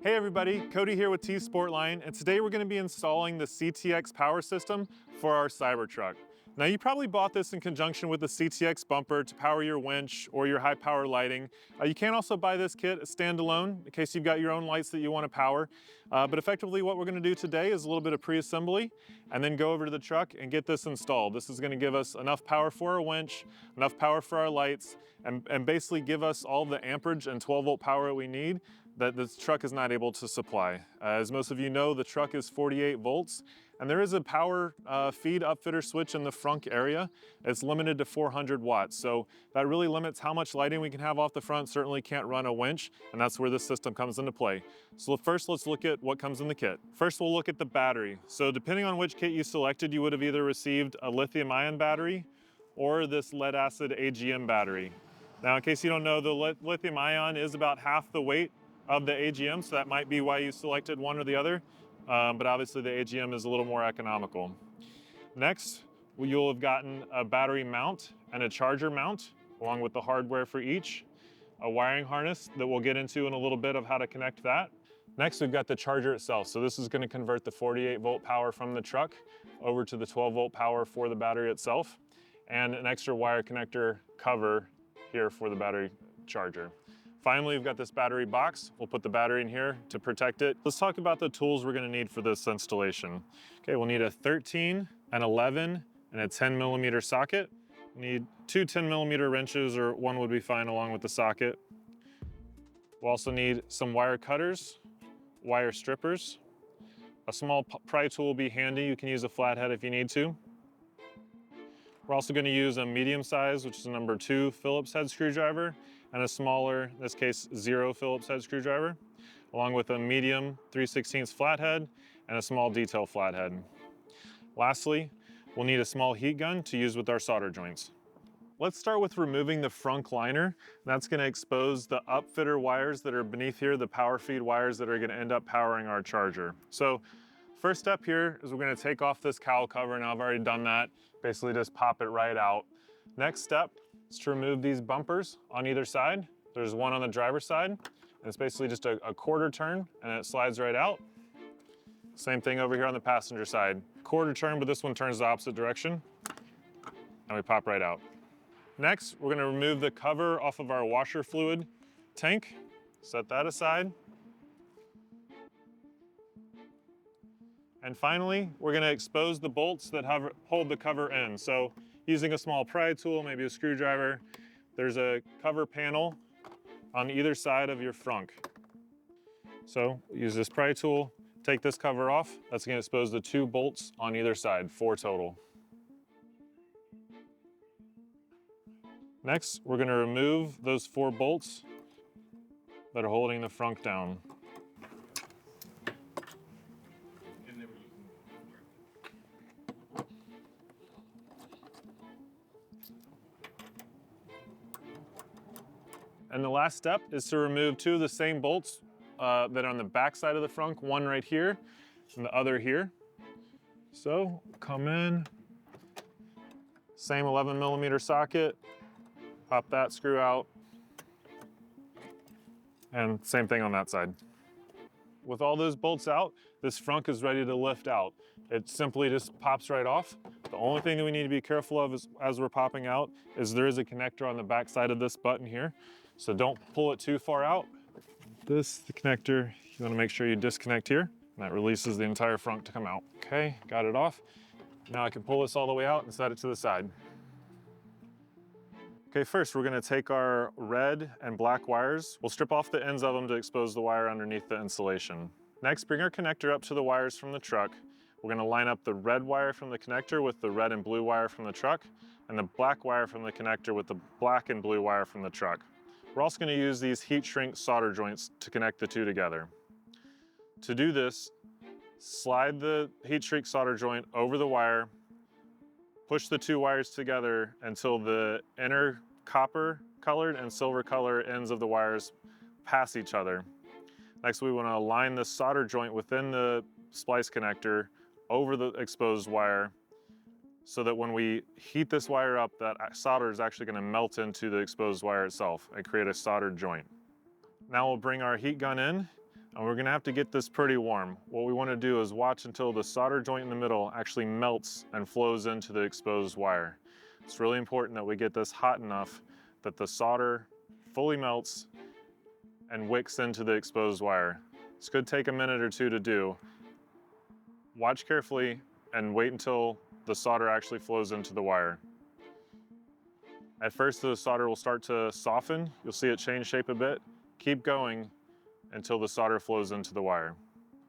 Hey everybody, Cody here with T-sportline, and today we're going to be installing the CTX power system for our Cybertruck. Now you probably bought this in conjunction with the CTX bumper to power your winch or your high power lighting. You can also buy this kit standalone in case you've got your own lights that you want to power. But effectively what we're going to do today is a little bit of pre-assembly and then go over to the truck and get this installed. This is going to give us enough power for our winch, enough power for our lights, and basically give us all the amperage and 12-volt power we need that this truck is not able to supply. As most of you know, the truck is 48 volts, and there is a power feed upfitter switch in the frunk area. It's limited to 400 watts, so that really limits how much lighting we can have off the front. Certainly can't run a winch, and that's where this system comes into play. So first, let's look at what comes in the kit. First, we'll look at the battery. So depending on which kit you selected, you would have either received a lithium-ion battery or this lead-acid AGM battery. Now, in case you don't know, the lithium-ion is about half the weight of the AGM, so that might be why you selected one or the other, but obviously the AGM is a little more economical. Next, you'll have gotten a battery mount and a charger mount, along with the hardware for each, a wiring harness that we'll get into in a little bit of how to connect that. Next, we've got the charger itself. So this is going to convert the 48 volt power from the truck over to the 12 volt power for the battery itself, and an extra wire connector cover here for the battery charger. Finally, we've got this battery box. We'll put the battery in here to protect it. Let's talk about the tools we're gonna need for this installation. Okay, we'll need a 13, an 11, and a 10 millimeter socket. We need two 10 millimeter wrenches, or one would be fine along with the socket. We'll also need some wire cutters, wire strippers. A small pry tool will be handy. You can use a flathead if you need to. We're also going to use a medium size, which is a number 2 Phillips head screwdriver, and a smaller, in this case, 0 Phillips head screwdriver, along with a medium 3/16 flathead and a small detail flathead. Lastly, we'll need a small heat gun to use with our solder joints. Let's start with removing the frunk liner. That's going to expose the upfitter wires that are beneath here, the power feed wires that are going to end up powering our charger. So first step here is we're going to take off this cowl cover. Now I've already done that. Basically just pop it right out. Next step is to remove these bumpers on either side. There's one on the driver's side, and it's basically just a quarter turn and it slides right out. Same thing over here on the passenger side. Quarter turn, but this one turns the opposite direction, and we pop right out. Next, we're gonna remove the cover off of our washer fluid tank. Set that aside. And finally, we're gonna expose the bolts that hold the cover in. So using a small pry tool, maybe a screwdriver, there's a cover panel on either side of your frunk. So use this pry tool, take this cover off. That's gonna expose the 2 bolts on either side, 4 total. Next, we're gonna remove those 4 bolts that are holding the frunk down. And the last step is to remove 2 of the same bolts that are on the back side of the frunk, one right here and the other here. So come in, same 11 millimeter socket, pop that screw out, and same thing on that side. With all those bolts out, this frunk is ready to lift out. It simply just pops right off. The only thing that we need to be careful of as we're popping out is there is a connector on the back side of this button here. So don't pull it too far out. The connector, you wanna make sure you disconnect here, and that releases the entire frunk to come out. Okay, got it off. Now I can pull this all the way out and set it to the side. Okay, first we're gonna take our red and black wires. We'll strip off the ends of them to expose the wire underneath the insulation. Next, bring our connector up to the wires from the truck. We're gonna line up the red wire from the connector with the red and blue wire from the truck, and the black wire from the connector with the black and blue wire from the truck. We're also going to use these heat shrink solder joints to connect the 2 together. To do this, slide the heat shrink solder joint over the wire, push the 2 wires together until the inner copper colored and silver color ends of the wires pass each other. Next, we want to align the solder joint within the splice connector over the exposed wire so that when we heat this wire up, that solder is actually going to melt into the exposed wire itself and create a soldered joint. Now we'll bring our heat gun in. And we're gonna have to get this pretty warm. What we wanna do is watch until the solder joint in the middle actually melts and flows into the exposed wire. It's really important that we get this hot enough that the solder fully melts and wicks into the exposed wire. This could take a minute or two to do. Watch carefully and wait until the solder actually flows into the wire. At first, the solder will start to soften. You'll see it change shape a bit. Keep going until the solder flows into the wire.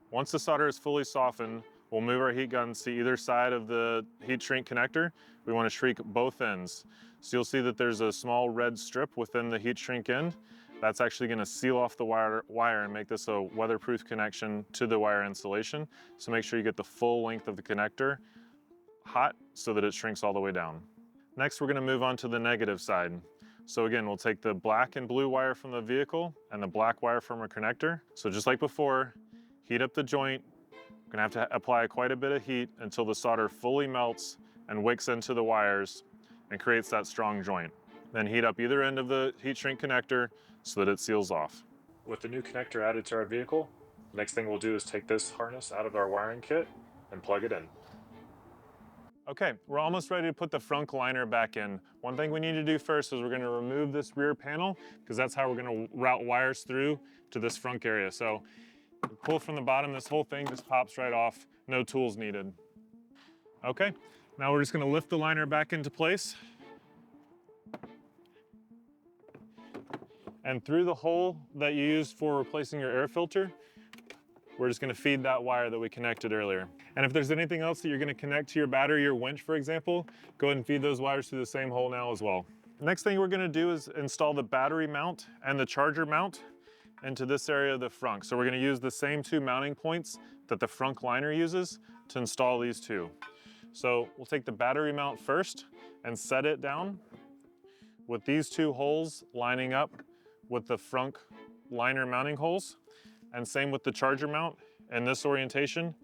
Once the solder is fully softened, we'll move our heat guns to either side of the heat shrink connector. We want to shrink both ends. So you'll see that there's a small red strip within the heat shrink end. That's actually going to seal off the wire and make this a weatherproof connection to the wire insulation. So make sure you get the full length of the connector hot so that it shrinks all the way down. Next, we're going to move on to the negative side. So again, we'll take the black and blue wire from the vehicle and the black wire from our connector. So just like before, heat up the joint. We're going to have to apply quite a bit of heat until the solder fully melts and wicks into the wires and creates that strong joint. Then heat up either end of the heat shrink connector so that it seals off. With the new connector added to our vehicle, the next thing we'll do is take this harness out of our wiring kit and plug it in. Okay, we're almost ready to put the frunk liner back in. One thing we need to do first is we're gonna remove this rear panel because that's how we're gonna route wires through to this frunk area. So pull from the bottom, this whole thing just pops right off, no tools needed. Okay, now we're just gonna lift the liner back into place. And through the hole that you used for replacing your air filter, we're just gonna feed that wire that we connected earlier. And if there's anything else that you're gonna connect to your battery or winch, for example, go ahead and feed those wires through the same hole now as well. The next thing we're gonna do is install the battery mount and the charger mount into this area of the frunk. So we're gonna use the same two mounting points that the frunk liner uses to install these two. So we'll take the battery mount first and set it down with these two holes lining up with the frunk liner mounting holes. And same with the charger mount. In this orientation,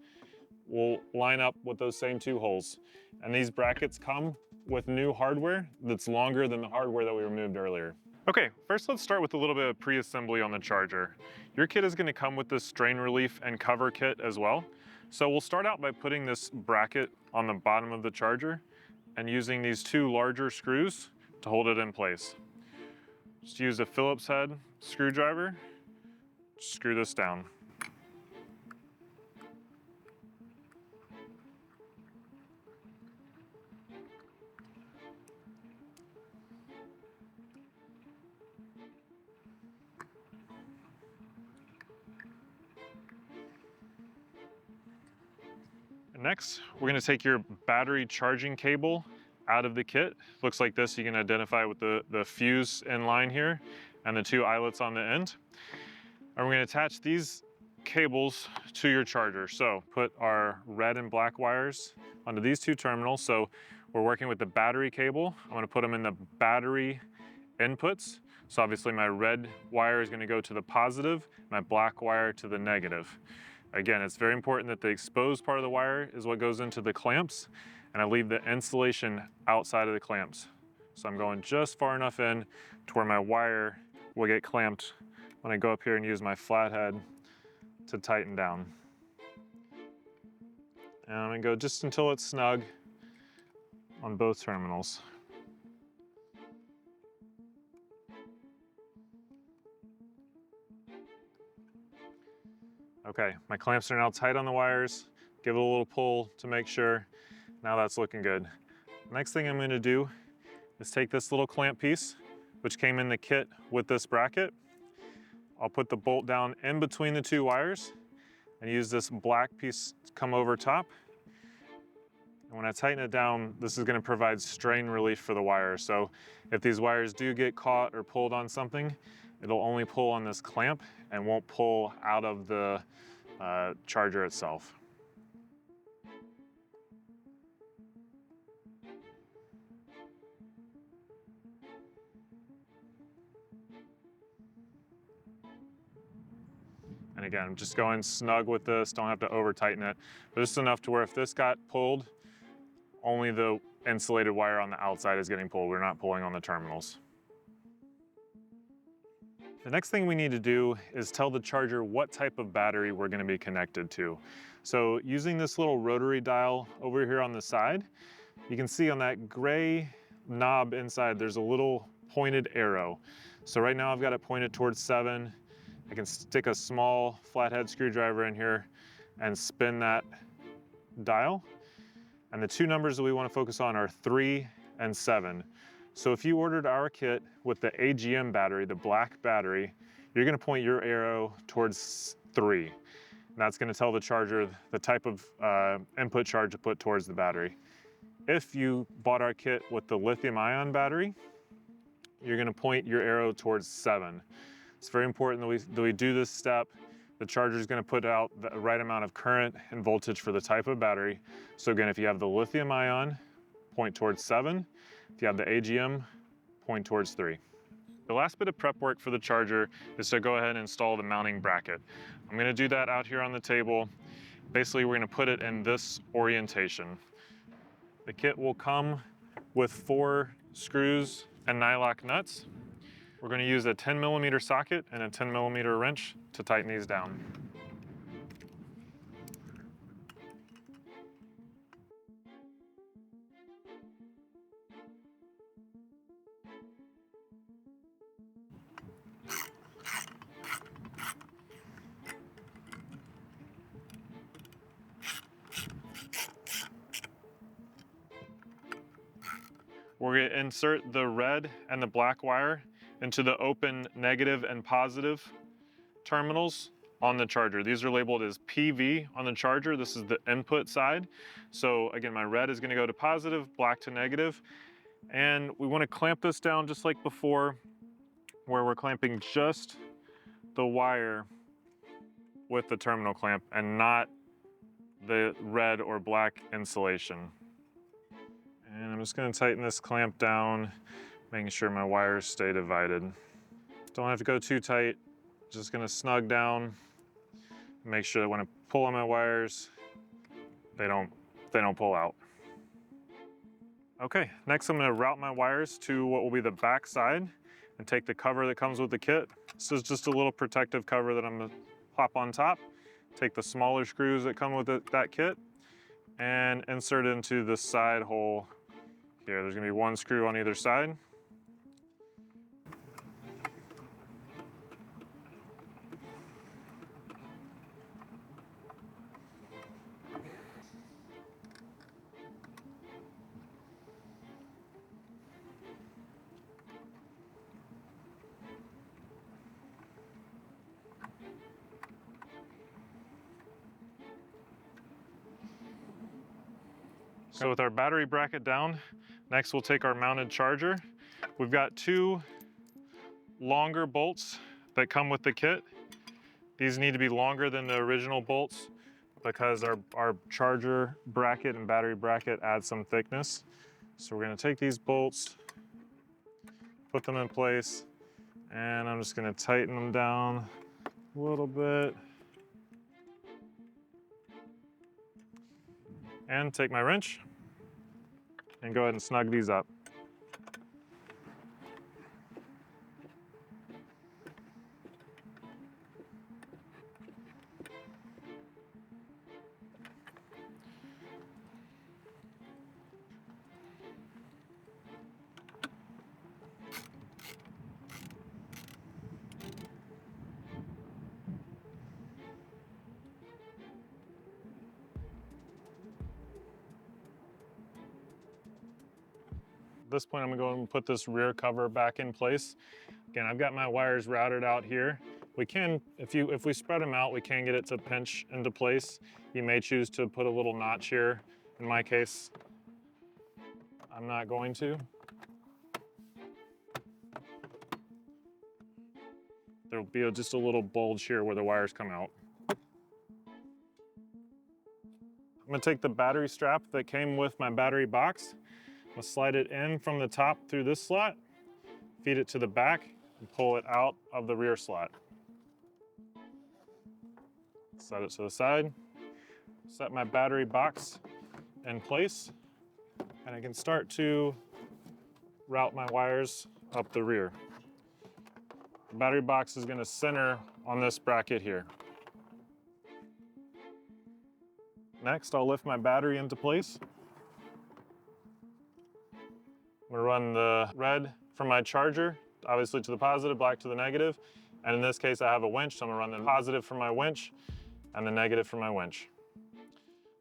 we'll line up with those same two holes. And these brackets come with new hardware that's longer than the hardware that we removed earlier. Okay, first let's start with a little bit of pre-assembly on the charger. Your kit is gonna come with this strain relief and cover kit as well. So we'll start out by putting this bracket on the bottom of the charger and using these two larger screws to hold it in place. Just use a Phillips head screwdriver. Screw this down. And next, we're gonna take your battery charging cable out of the kit. Looks like this, you can identify with the fuse in line here and the two eyelets on the end. And we're gonna attach these cables to your charger. So put our red and black wires onto these two terminals. So we're working with the battery cable. I'm gonna put them in the battery inputs. So obviously my red wire is gonna go to the positive, my black wire to the negative. Again, it's very important that the exposed part of the wire is what goes into the clamps, and I leave the insulation outside of the clamps. So I'm going just far enough in to where my wire will get clamped when I go up here and use my flathead to tighten down. And I'm gonna go just until it's snug on both terminals. Okay, my clamps are now tight on the wires. Give it a little pull to make sure. Now that's looking good. Next thing I'm gonna do is take this little clamp piece, which came in the kit with this bracket. I'll put the bolt down in between the two wires and use this black piece to come over top. And when I tighten it down, this is gonna provide strain relief for the wire. So if these wires do get caught or pulled on something, it'll only pull on this clamp and won't pull out of the charger itself. And again, I'm just going snug with this, don't have to over tighten it, but just enough to where if this got pulled, only the insulated wire on the outside is getting pulled. We're not pulling on the terminals. The next thing we need to do is tell the charger what type of battery we're gonna be connected to. So using this little rotary dial over here on the side, you can see on that gray knob inside, there's a little pointed arrow. So right now I've got it pointed towards 7. I can stick a small flathead screwdriver in here and spin that dial. And the two numbers that we want to focus on are 3 and 7. So if you ordered our kit with the AGM battery, the black battery, you're going to point your arrow towards 3. And that's going to tell the charger the type of input charge to put towards the battery. If you bought our kit with the lithium-ion battery, you're going to point your arrow towards 7. It's very important that we do this step. The charger is going to put out the right amount of current and voltage for the type of battery. So again, if you have the lithium ion, point towards 7. If you have the AGM, point towards 3. The last bit of prep work for the charger is to go ahead and install the mounting bracket. I'm going to do that out here on the table. Basically, we're going to put it in this orientation. The kit will come with 4 screws and nylock nuts. We're going to use a 10mm socket and a 10mm wrench to tighten these down. We're going to insert the red and the black wire into the open negative and positive terminals on the charger. These are labeled as PV on the charger. This is the input side. So again, my red is going to go to positive, black to negative. And we want to clamp this down just like before, where we're clamping just the wire with the terminal clamp and not the red or black insulation. And I'm just going to tighten this clamp down, making sure my wires stay divided. Don't have to go too tight, just going to snug down, make sure that when I pull on my wires, they don't pull out. Okay, next I'm going to route my wires to what will be the back side and take the cover that comes with the kit. This is just a little protective cover that I'm going to plop on top. Take the smaller screws that come with that kit and insert it into the side hole here. There's going to be 1 screw on either side. So with our battery bracket down, next we'll take our mounted charger. We've got 2 longer bolts that come with the kit. These need to be longer than the original bolts because our charger bracket and battery bracket add some thickness. So we're going to take these bolts, put them in place, and I'm just going to tighten them down a little bit. And take my wrench and go ahead and snug these up. At this point, I'm gonna go and put this rear cover back in place. Again, I've got my wires routed out here. We can, if we spread them out, we can get it to pinch into place. You may choose to put a little notch here. In my case, I'm not going to. There'll be just a little bulge here where the wires come out. I'm gonna take the battery strap that came with my battery box. I'm gonna slide it in from the top through this slot, feed it to the back, and pull it out of the rear slot. Set it to the side, set my battery box in place, and I can start to route my wires up the rear. The battery box is gonna center on this bracket here. Next, I'll lift my battery into place. I'm gonna run the red from my charger, obviously to the positive, black to the negative. And in this case, I have a winch, so I'm gonna run the positive from my winch and the negative from my winch,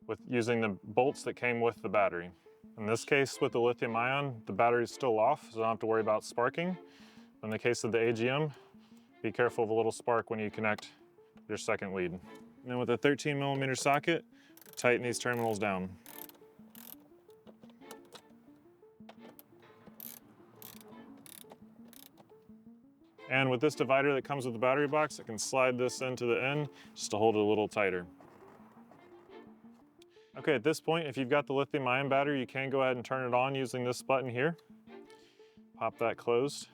with using the bolts that came with the battery. In this case, with the lithium ion, the battery is still off, so I don't have to worry about sparking. In the case of the AGM, be careful of a little spark when you connect your second lead. And then with a 13mm socket, tighten these terminals down. And with this divider that comes with the battery box, I can slide this into the end just to hold it a little tighter. Okay, at this point, if you've got the lithium ion battery, you can go ahead and turn it on using this button here. Pop that closed.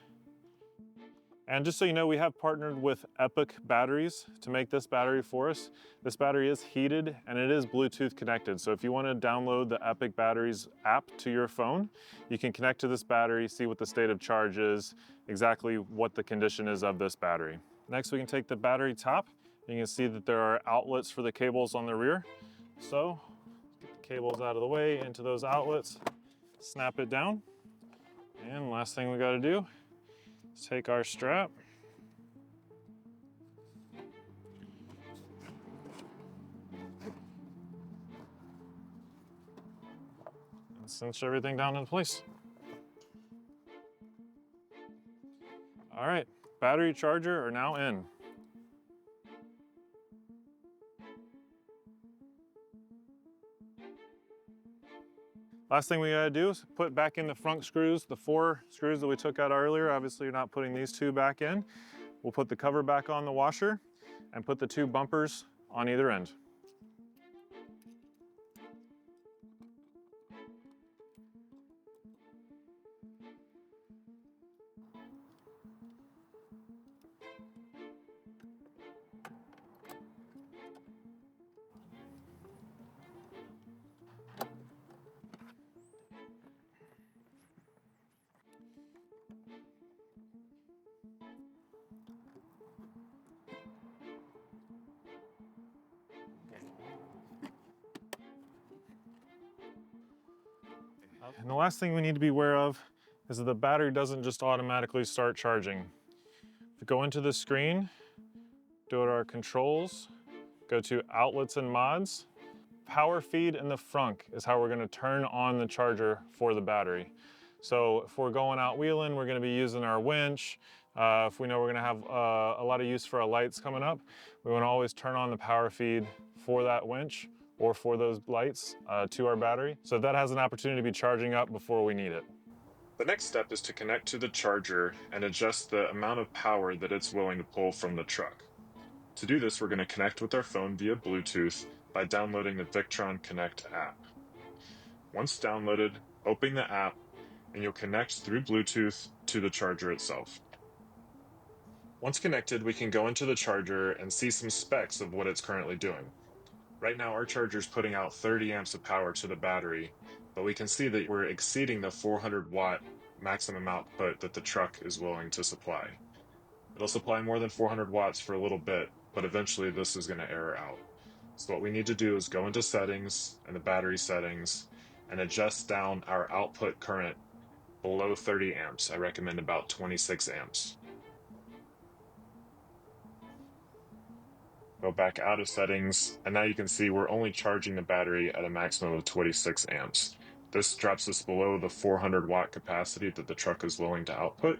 And just so you know, we have partnered with Epic batteries to make this battery for us. This battery is heated and it is Bluetooth connected. So if you want to download the Epic Batteries app to your phone, you can connect to this battery, see what the state of charge is, exactly what the condition is of this battery. Next, we can take the battery top. You can see that there are outlets for the cables on the rear. So get the cables out of the way into those outlets, snap it down. And last thing we got to do, take our strap, and cinch everything down into place. All right, battery charger are now in. Last thing we gotta do is put back in the frunk screws, the 4 screws that we took out earlier. Obviously, you're not putting these 2 back in. We'll put the cover back on the washer and put the 2 bumpers on either end. And the last thing we need to be aware of is that the battery doesn't just automatically start charging. If we go into the screen, go to our controls, go to outlets and mods, power feed and the frunk is how we're gonna turn on the charger for the battery. So if we're going out wheeling, we're gonna be using our winch. If we know we're gonna have a lot of use for our lights coming up, we wanna always turn on the power feed for that winch or for those lights to our battery. So that has an opportunity to be charging up before we need it. The next step is to connect to the charger and adjust the amount of power that it's willing to pull from the truck. To do this, we're going to connect with our phone via Bluetooth by downloading the Victron Connect app. Once downloaded, open the app and you'll connect through Bluetooth to the charger itself. Once connected, we can go into the charger and see some specs of what it's currently doing. Right now, our charger is putting out 30 amps of power to the battery, but we can see that we're exceeding the 400 watt maximum output that the truck is willing to supply. It'll supply more than 400 watts for a little bit, but eventually this is going to error out. So what we need to do is go into settings and the battery settings and adjust down our output current below 30 amps. I recommend about 26 amps. Go back out of settings, and now you can see we're only charging the battery at a maximum of 26 amps. This drops us below the 400 watt capacity that the truck is willing to output,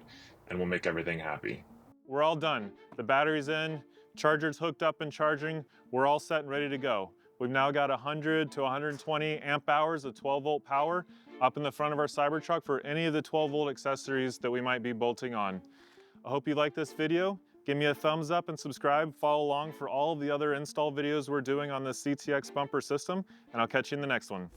and will make everything happy. We're all done. The battery's in, charger's hooked up and charging. We're all set and ready to go. We've now got 100 to 120 amp hours of 12 volt power up in the front of our Cybertruck for any of the 12 volt accessories that we might be bolting on. I hope you like this video. Give me a thumbs up and subscribe. Follow along for all of the other install videos we're doing on the CTX bumper system, and I'll catch you in the next one.